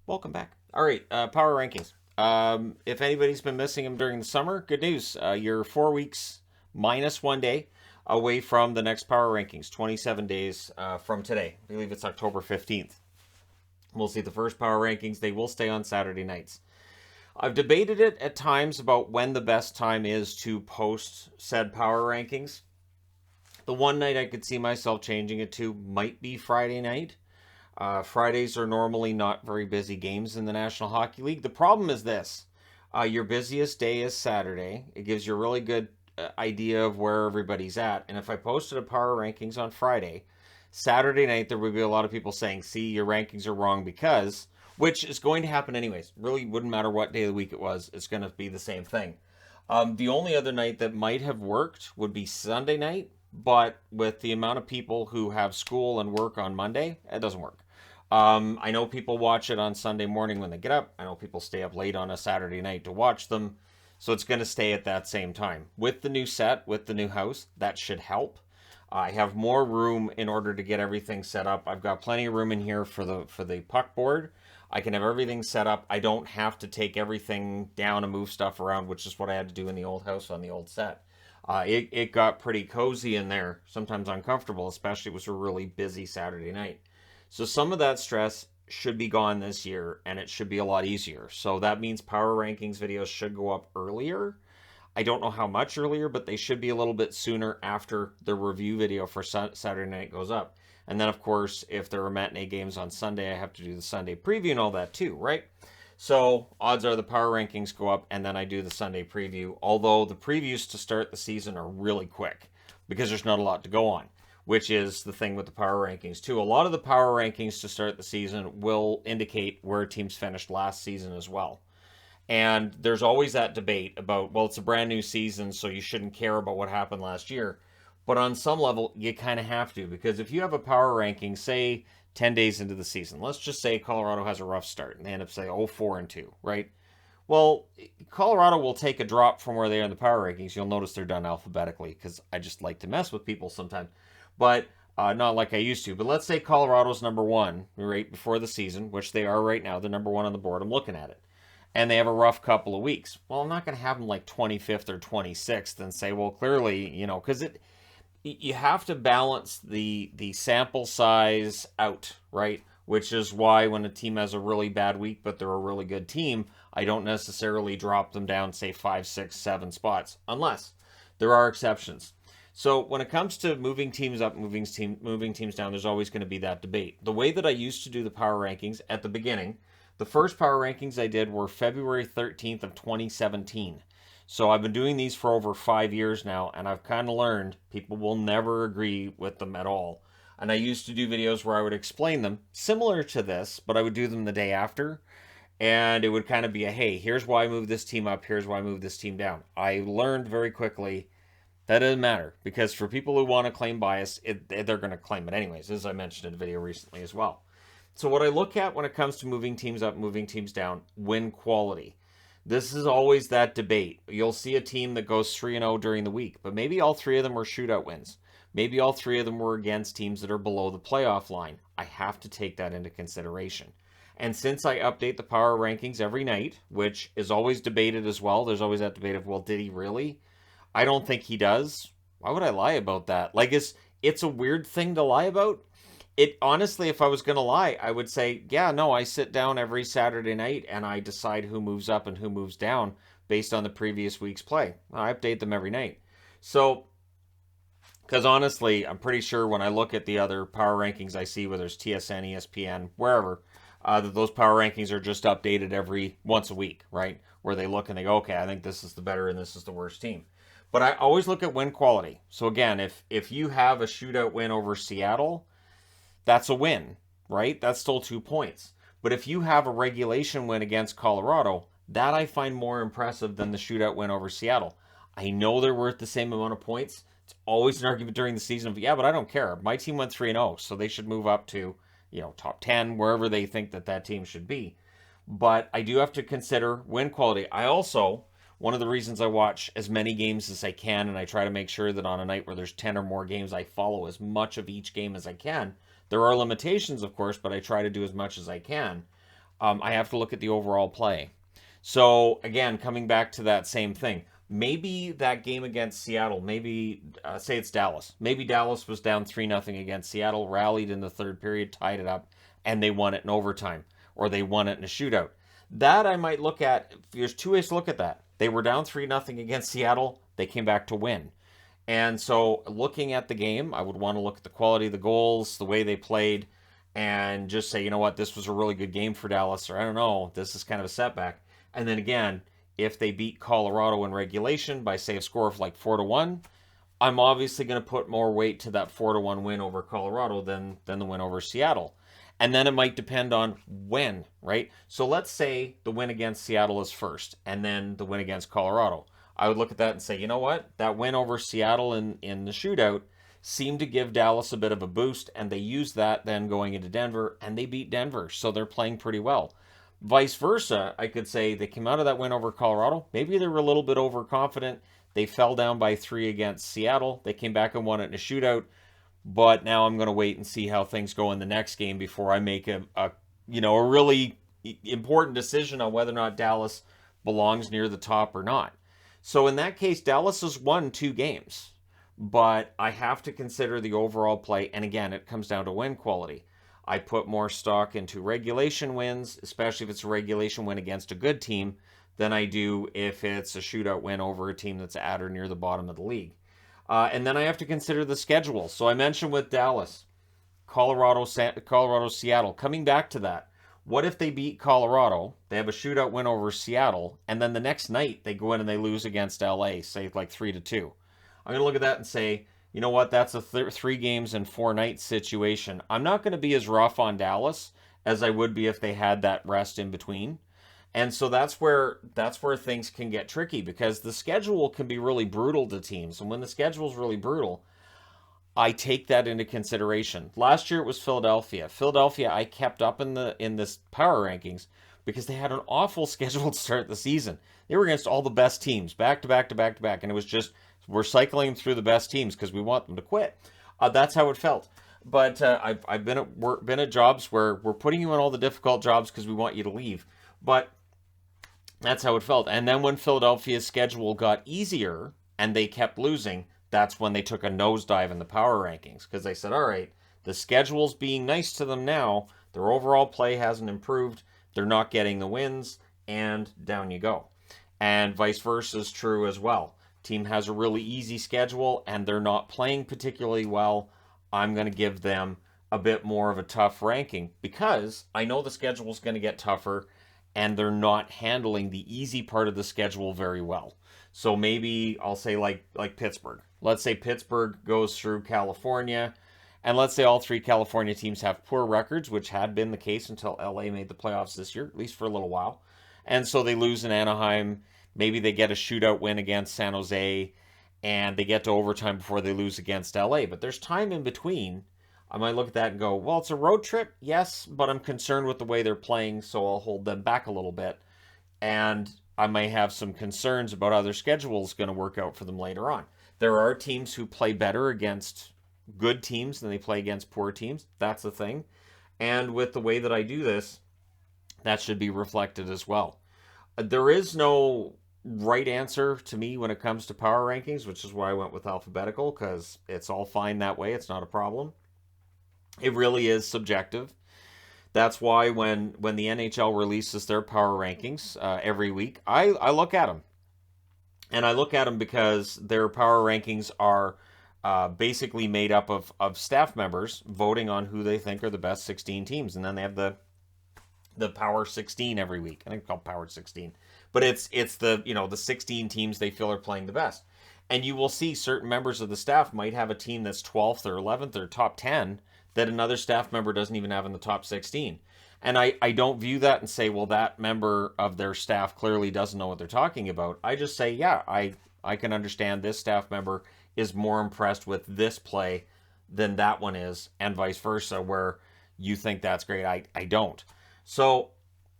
Welcome back. All right, power rankings. If anybody's been missing them during the summer, good news. You're 4 weeks minus 1 day away from the next power rankings, 27 days from today. I believe it's October 15th. We'll see the first power rankings. They will stay on Saturday nights. I've debated it at times about when the best time is to post said power rankings. The one night I could see myself changing it to might be Friday night. Fridays are normally not very busy games in the National Hockey League. The problem is this: your busiest day is Saturday. It gives you a really good idea of where everybody's at. And if I posted a power rankings on Friday, Saturday night there would be a lot of people saying, "See, your rankings are wrong because," which is going to happen anyways. Really wouldn't matter what day of the week it was. It's going to be the same thing. The only other night that might have worked would be Sunday night, but with the amount of people who have school and work on Monday, it doesn't work. I know people watch it on Sunday morning when they get up. I know people stay up late on a Saturday night to watch them. So it's going to stay at that same time. With the new set, with the new house, that should help. I have more room in order to get everything set up. I've got plenty of room in here for the puck board. I can have everything set up. I don't have to take everything down and move stuff around, which is what I had to do in the old house on the old set. It got pretty cozy in there, sometimes uncomfortable, especially if it was a really busy Saturday night. So some of that stress should be gone this year, and it should be a lot easier. So that means power rankings videos should go up earlier. I don't know how much earlier, but they should be a little bit sooner after the review video for Saturday night goes up. And then, of course, if there are matinee games on Sunday, I have to do the Sunday preview and all that too, right? So odds are the power rankings go up, and then I do the Sunday preview. Although the previews to start the season are really quick because there's not a lot to go on, which is the thing with the power rankings too. A lot of the power rankings to start the season will indicate where teams finished last season as well. And there's always that debate about, well, it's a brand new season, so you shouldn't care about what happened last year. But on some level, you kind of have to, because if you have a power ranking, say 10 days into the season, let's just say Colorado has a rough start and they end up, say, 0-4-2, right? Well, Colorado will take a drop from where they are in the power rankings. You'll notice they're done alphabetically because I just like to mess with people sometimes. But not like I used to. But let's say Colorado's number one right before the season, which they are right now. They're number one on the board. I'm looking at it. And they have a rough couple of weeks. Well, I'm not going to have them like 25th or 26th and say, well, clearly, because you have to balance the sample size out, right? Which is why when a team has a really bad week, but they're a really good team, I don't necessarily drop them down, say 5, 6, 7 spots, unless there are exceptions. So when it comes to moving teams up, moving teams down, there's always going to be that debate. The way that I used to do the power rankings at the beginning, the first power rankings I did were February 13th of 2017. So I've been doing these for over 5 years now, and I've kind of learned people will never agree with them at all. And I used to do videos where I would explain them, similar to this, but I would do them the day after. And it would kind of be a, hey, here's why I moved this team up, here's why I moved this team down. I learned very quickly that doesn't matter, because for people who want to claim bias, they're going to claim it anyways, as I mentioned in a video recently as well. So what I look at when it comes to moving teams up, moving teams down, win quality. This is always that debate. You'll see a team that goes 3-0 during the week, but maybe all three of them were shootout wins. Maybe all three of them were against teams that are below the playoff line. I have to take that into consideration. And since I update the power rankings every night, which is always debated as well, there's always that debate of, well, did he really? I don't think he does. Why would I lie about that? Like, it's a weird thing to lie about. It honestly, if I was going to lie, I would say, yeah, no, I sit down every Saturday night and I decide who moves up and who moves down based on the previous week's play. I update them every night. So, because honestly, I'm pretty sure when I look at the other power rankings I see, whether it's TSN, ESPN, wherever, that those power rankings are just updated every once a week, right? Where they look and they go, okay, I think this is the better and this is the worst team. But I always look at win quality. So again, if you have a shootout win over Seattle, that's a win, right? That's still 2 points. But if you have a regulation win against Colorado, that I find more impressive than the shootout win over Seattle. I know they're worth the same amount of points. It's always an argument during the season of, yeah, but I don't care. My team went 3-0, so they should move up to, top 10, wherever they think that team should be. But I do have to consider win quality. I also, one of the reasons I watch as many games as I can, and I try to make sure that on a night where there's 10 or more games, I follow as much of each game as I can. There are limitations, of course, but I try to do as much as I can. I have to look at the overall play. So again, coming back to that same thing, maybe that game against Seattle, maybe say it's Dallas. Maybe Dallas was down 3-0 against Seattle, rallied in the third period, tied it up, and they won it in overtime, or they won it in a shootout. That I might look at. There's two ways to look at that. They were down 3-0 against Seattle. They came back to win. And so looking at the game, I would want to look at the quality of the goals, the way they played, and just say, you know what, this was a really good game for Dallas, or I don't know, this is kind of a setback. And then again, if they beat Colorado in regulation by, say, a score of like 4-1, I'm obviously going to put more weight to that 4-1 win over Colorado than the win over Seattle. And then it might depend on when, right? So let's say the win against Seattle is first, and then the win against Colorado. I would look at that and say, you know what? That win over Seattle in the shootout seemed to give Dallas a bit of a boost, and they used that then going into Denver, and they beat Denver, so they're playing pretty well. Vice versa, I could say they came out of that win over Colorado. Maybe they were a little bit overconfident. They fell down by 3 against Seattle. They came back and won it in a shootout. But now I'm going to wait and see how things go in the next game before I make a really important decision on whether or not Dallas belongs near the top or not. So in that case, Dallas has won 2 games, but I have to consider the overall play. And again, it comes down to win quality. I put more stock into regulation wins, especially if it's a regulation win against a good team, than I do if it's a shootout win over a team that's at or near the bottom of the league. And then I have to consider the schedule. So I mentioned with Dallas, Colorado, Seattle. Coming back to that, what if they beat Colorado? They have a shootout win over Seattle, and then the next night they go in and they lose against LA, say like 3-2. I'm going to look at that and say, you know what? That's a 3 games and 4 nights situation. I'm not going to be as rough on Dallas as I would be if they had that rest in between. And so that's where things can get tricky, because the schedule can be really brutal to teams. And when the schedule is really brutal, I take that into consideration. Last year it was Philadelphia. Philadelphia I kept up in this power rankings because they had an awful schedule to start the season. They were against all the best teams, back to back to back to back, and it was just, we're cycling through the best teams because we want them to quit. That's how it felt. But I've been at jobs where we're putting you in all the difficult jobs because we want you to leave. But that's how it felt. And then when Philadelphia's schedule got easier and they kept losing, that's when they took a nosedive in the power rankings, because they said, all right, the schedule's being nice to them now. Their overall play hasn't improved. They're not getting the wins, and down you go. And vice versa is true as well. Team has a really easy schedule and they're not playing particularly well. I'm going to give them a bit more of a tough ranking because I know the schedule is going to get tougher and they're not handling the easy part of the schedule very well. So maybe I'll say like Pittsburgh. Let's say Pittsburgh goes through California, and let's say all 3 California teams have poor records, which had been the case until LA made the playoffs this year, at least for a little while. And so they lose in Anaheim. Maybe they get a shootout win against San Jose, and they get to overtime before they lose against LA. But there's time in between. I might look at that and go, well, it's a road trip, yes, but I'm concerned with the way they're playing, so I'll hold them back a little bit. And I may have some concerns about how their schedule is going to work out for them later on. There are teams who play better against good teams than they play against poor teams. That's the thing. And with the way that I do this, that should be reflected as well. There is no right answer to me when it comes to power rankings, which is why I went with alphabetical, because it's all fine that way. It's not a problem. It really is subjective. That's why when the NHL releases their power rankings every week, I look at them. And I look at them because their power rankings are basically made up of staff members voting on who they think are the best 16 teams. And then they have the Power 16 every week. I think it's called Power 16. But it's the 16 teams they feel are playing the best. And you will see certain members of the staff might have a team that's 12th or 11th or top 10 that another staff member doesn't even have in the top 16. And I don't view that and say, well, that member of their staff clearly doesn't know what they're talking about. I just say, yeah, I can understand this staff member is more impressed with this play than that one is, and vice versa, where you think that's great, I don't. So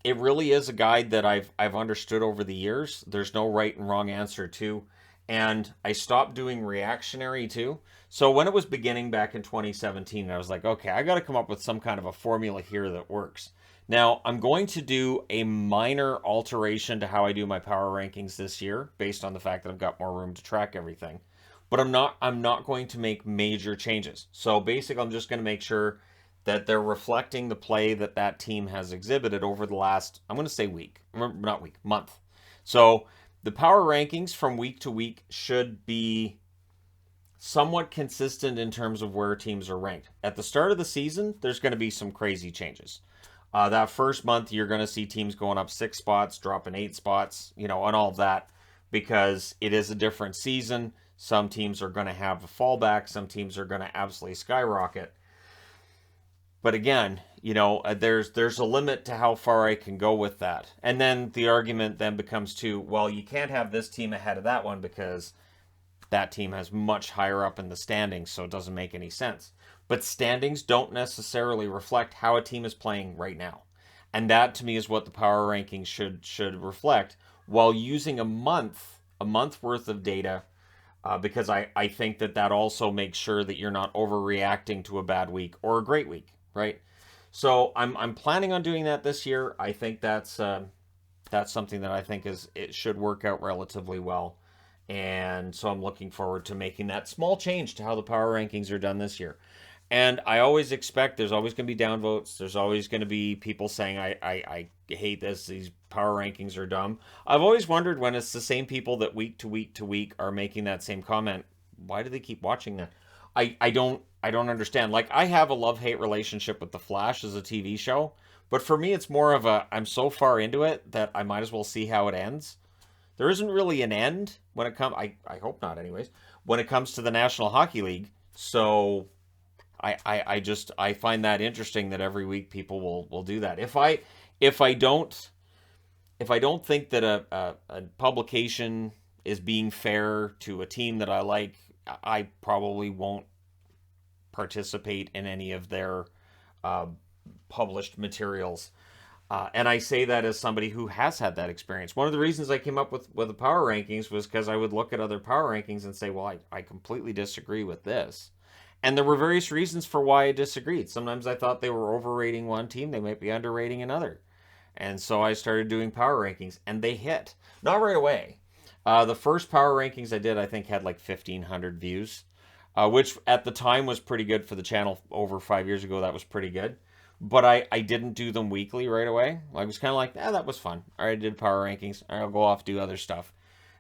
it really is a guide that I've understood over the years. There's no right and wrong answer to. And I stopped doing reactionary too. So when it was beginning back in 2017, I was like, okay, I got to come up with some kind of a formula here that works. Now, I'm going to do a minor alteration to how I do my power rankings this year based on the fact that I've got more room to track everything. But I'm not going to make major changes. So basically, I'm just going to make sure that they're reflecting the play that that team has exhibited over the last, I'm going to say month. So the power rankings from week to week should be somewhat consistent in terms of where teams are ranked. At the start of the season, there's going to be some crazy changes. That first month, you're going to see teams going up 6 spots, dropping 8 spots, and all of that, because it is a different season. Some teams are going to have a fallback. Some teams are going to absolutely skyrocket. But again, there's a limit to how far I can go with that. And then the argument then becomes well, you can't have this team ahead of that one because that team has much higher up in the standings, so it doesn't make any sense. But standings don't necessarily reflect how a team is playing right now. And that to me is what the power rankings should reflect, while using a month worth of data, because I think that also makes sure that you're not overreacting to a bad week or a great week, right? So I'm planning on doing that this year. I think that's something that I think it should work out relatively well. And so I'm looking forward to making that small change to how the power rankings are done this year. And I always expect there's always going to be downvotes. There's always going to be people saying, I hate this. These power rankings are dumb. I've always wondered, when it's the same people that week to week to week are making that same comment, why do they keep watching that? I don't understand. Like, I have a love-hate relationship with The Flash as a TV show. But for me, it's more of I'm so far into it that I might as well see how it ends. There isn't really an end when it comes, I hope not anyways, when it comes to the National Hockey League. So I find that interesting that every week people will do that. If I don't think that a publication is being fair to a team that I like, I probably won't participate in any of their published materials. And I say that as somebody who has had that experience. One of the reasons I came up with the power rankings was because I would look at other power rankings and say, well, I completely disagree with this. And there were various reasons for why I disagreed. Sometimes I thought they were overrating one team, they might be underrating another. And so I started doing power rankings, and they hit. Not right away. The first power rankings I did, I think, had like 1,500 views, which at the time was pretty good for the channel. Over 5 years ago, that was pretty good. But I didn't do them weekly right away. I was kind of like, that was fun. All right, I did power rankings. I'll go off, do other stuff.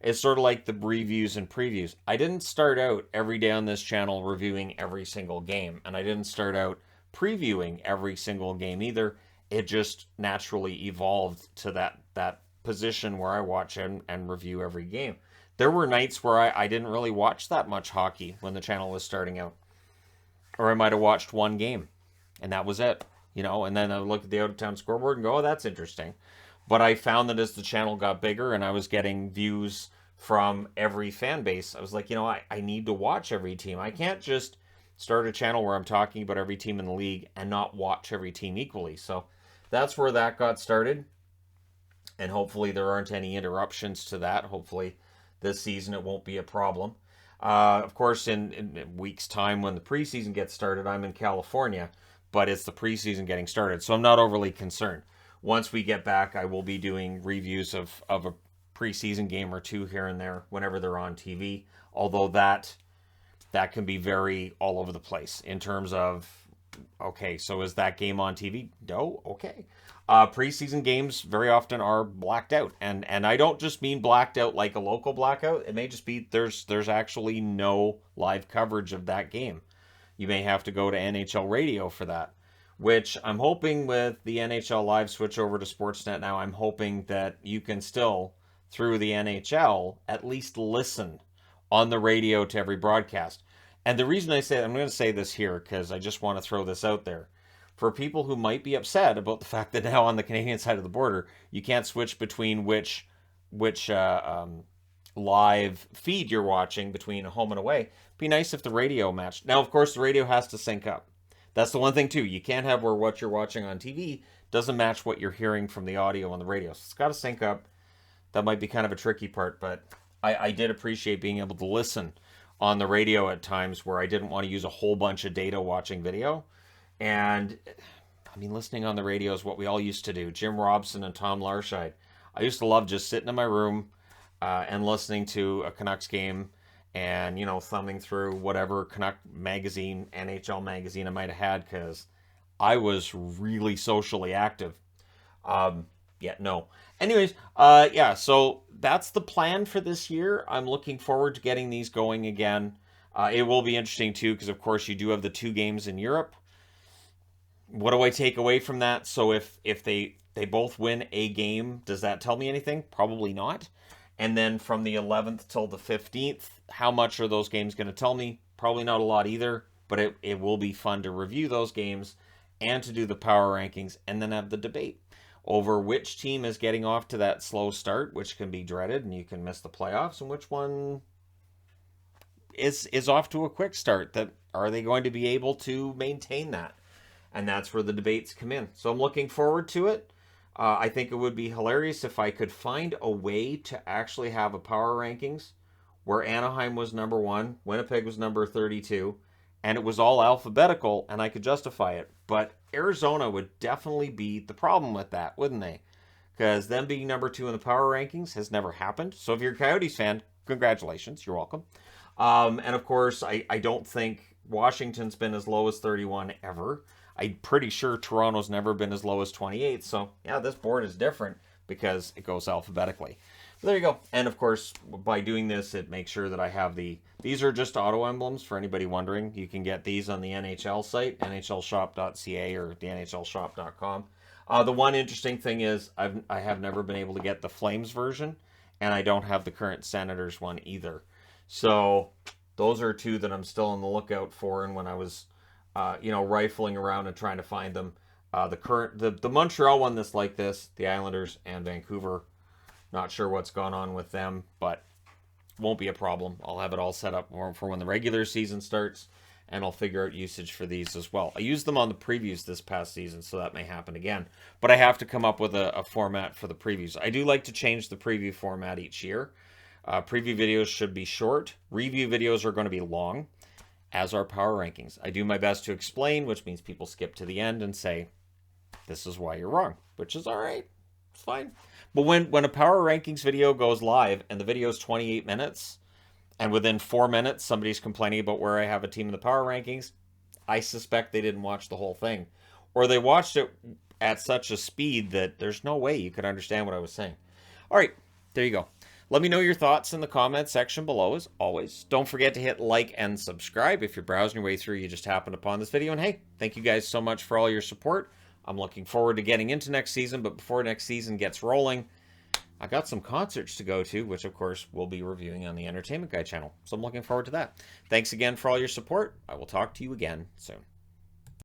It's sort of like the reviews and previews. I didn't start out every day on this channel reviewing every single game, and I didn't start out previewing every single game either. It just naturally evolved to that position where I watch and review every game. There were nights where I didn't really watch that much hockey when the channel was starting out. Or I might have watched one game, and that was it. And then I would look at the out-of-town scoreboard and go, oh, that's interesting. But I found that as the channel got bigger and I was getting views from every fan base, I was like, I need to watch every team. I can't just start a channel where I'm talking about every team in the league and not watch every team equally. So that's where that got started. And hopefully there aren't any interruptions to that. Hopefully this season it won't be a problem. Of course, in weeks' time when the preseason gets started, I'm in California, but it's the preseason getting started, so I'm not overly concerned. Once we get back, I will be doing reviews of a preseason game or two here and there whenever they're on TV, although that can be very all over the place in terms of, okay, so is that game on TV? No? Okay. Preseason games very often are blacked out, and I don't just mean blacked out like a local blackout. It may just be there's actually no live coverage of that game. You may have to go to NHL radio for that, which I'm hoping with the NHL Live switch over to Sportsnet now, I'm hoping that you can still, through the NHL, at least listen on the radio to every broadcast. And the reason I say, I'm going to say this here because I just want to throw this out there. For people who might be upset about the fact that now on the Canadian side of the border, you can't switch between which live feed you're watching between home and away. It'd be nice if the radio matched. Now, of course, the radio has to sync up. That's the one thing, too. You can't have where what you're watching on TV doesn't match what you're hearing from the audio on the radio. So it's got to sync up. That might be kind of a tricky part, but I did appreciate being able to listen on the radio at times where I didn't want to use a whole bunch of data watching video. And I mean, listening on the radio is what we all used to do. Jim Robson and Tom Larscheid. I used to love just sitting in my room and listening to a Canucks game and, you know, thumbing through whatever Canuck magazine, NHL magazine I might have had because I was really socially active. Yeah, no. Anyways, yeah, so that's the plan for this year. I'm looking forward to getting these going again. It will be interesting, too, because, of course, you do have the 2 games in Europe. What do I take away from that? So if they both win a game, does that tell me anything? Probably not. And then from the 11th till the 15th, how much are those games going to tell me? Probably not a lot either, but it will be fun to review those games and to do the power rankings and then have the debate over which team is getting off to that slow start, which can be dreaded and you can miss the playoffs, and which one is off to a quick start. That are they going to be able to maintain that? And that's where the debates come in. So I'm looking forward to it. I think it would be hilarious if I could find a way to actually have a power rankings where Anaheim was number 1, Winnipeg was number 32, and it was all alphabetical, and I could justify it. But Arizona would definitely be the problem with that, wouldn't they? Because them being number 2 in the power rankings has never happened. So if you're a Coyotes fan, congratulations, you're welcome. And of course, I don't think Washington's been as low as 31 ever. I'm pretty sure Toronto's never been as low as 28. So, yeah, this board is different because it goes alphabetically. But there you go. And, of course, by doing this, it makes sure that I have these are just auto emblems for anybody wondering. You can get these on the NHL site, nhlshop.ca or the nhlshop.com. The one interesting thing is I have never been able to get the Flames version, and I don't have the current Senators one either. So those are 2 that I'm still on the lookout for, and when I was rifling around and trying to find them. The Montreal one that's like this, the Islanders and Vancouver. Not sure what's gone on with them, but won't be a problem. I'll have it all set up for when the regular season starts, and I'll figure out usage for these as well. I used them on the previews this past season, so that may happen again. But I have to come up with a format for the previews. I do like to change the preview format each year. Preview videos should be short. Review videos are going to be long, as are power rankings. I do my best to explain, which means people skip to the end and say, this is why you're wrong, which is all right. It's fine. But when a power rankings video goes live and the video is 28 minutes, and within 4 minutes somebody's complaining about where I have a team in the power rankings, I suspect they didn't watch the whole thing. Or they watched it at such a speed that there's no way you could understand what I was saying. All right, there you go. Let me know your thoughts in the comment section below, as always. Don't forget to hit like and subscribe if you're browsing your way through, you just happened upon this video. And hey, thank you guys so much for all your support. I'm looking forward to getting into next season, but before next season gets rolling, I got some concerts to go to, which of course we'll be reviewing on the Entertainment Guy channel. So I'm looking forward to that. Thanks again for all your support. I will talk to you again soon.